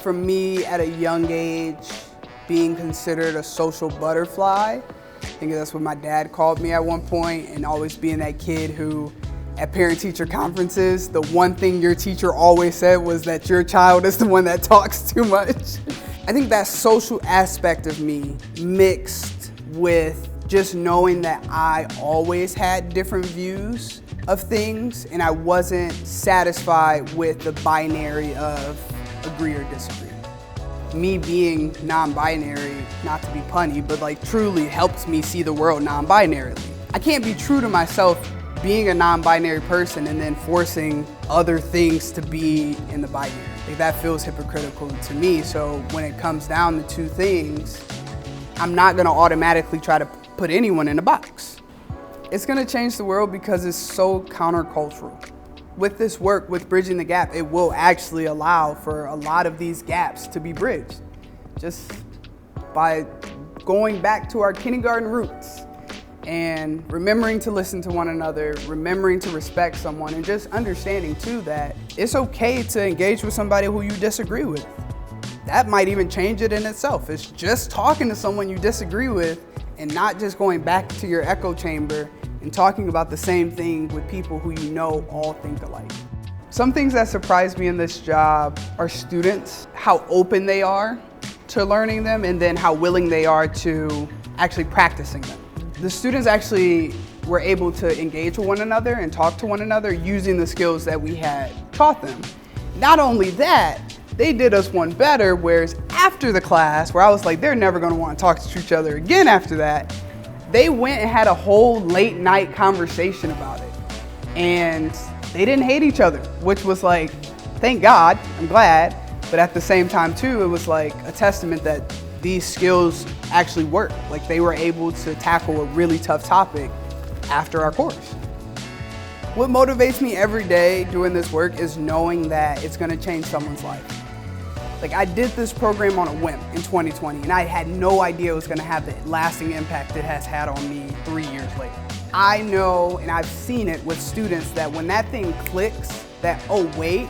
for me at a young age, being considered a social butterfly. I think that's what my dad called me at one point, and always being that kid who, at parent-teacher conferences, the one thing your teacher always said was that your child is the one that talks too much. I think that social aspect of me mixed with just knowing that I always had different views of things, and I wasn't satisfied with the binary of agree or disagree. Me being non-binary, not to be punny, but like truly helps me see the world non-binarily. I can't be true to myself being a non-binary person and then forcing other things to be in the binary. Like, that feels hypocritical to me. So when it comes down to two things, I'm not gonna automatically try to put anyone in a box. It's gonna change the world because it's so countercultural. With this work, with Bridging the Gap, it will actually allow for a lot of these gaps to be bridged. Just by going back to our kindergarten roots and remembering to listen to one another, remembering to respect someone, and just understanding too that it's okay to engage with somebody who you disagree with. That might even change it in itself. It's just talking to someone you disagree with and not just going back to your echo chamber and talking about the same thing with people who you know all think alike. Some things that surprise me in this job are students, how open they are to learning them, and then how willing they are to actually practicing them. The students actually were able to engage with one another and talk to one another using the skills that we had taught them. Not only that, they did us one better, whereas after the class, where I was like, they're never gonna want to talk to each other again after that, they went and had a whole late night conversation about it. And they didn't hate each other, which was like, thank God, I'm glad. But at the same time too, it was like a testament that these skills actually work. Like, they were able to tackle a really tough topic after our course. What motivates me every day doing this work is knowing that it's gonna change someone's life. Like, I did this program on a whim in 2020, and I had no idea it was gonna have the lasting impact it has had on me 3 years later. I know, and I've seen it with students, that when that thing clicks, that, oh wait,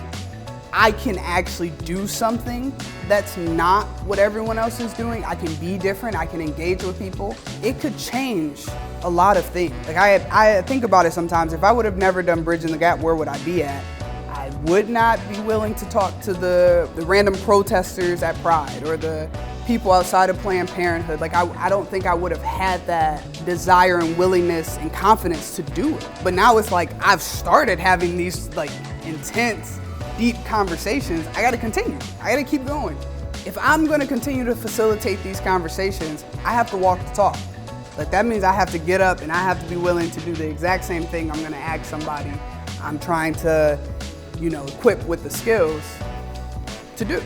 I can actually do something that's not what everyone else is doing. I can be different, I can engage with people. It could change a lot of things. Like, I think about it sometimes. If I would have never done Bridging the Gap, where would I be at? I would not be willing to talk to the random protesters at Pride or the people outside of Planned Parenthood. Like, I don't think I would have had that desire and willingness and confidence to do it. But now it's like, I've started having these like intense, deep conversations. I gotta continue, I gotta keep going. If I'm gonna continue to facilitate these conversations, I have to walk the talk. Like, that means I have to get up and I have to be willing to do the exact same thing I'm gonna ask somebody I'm trying to, equip with the skills to do.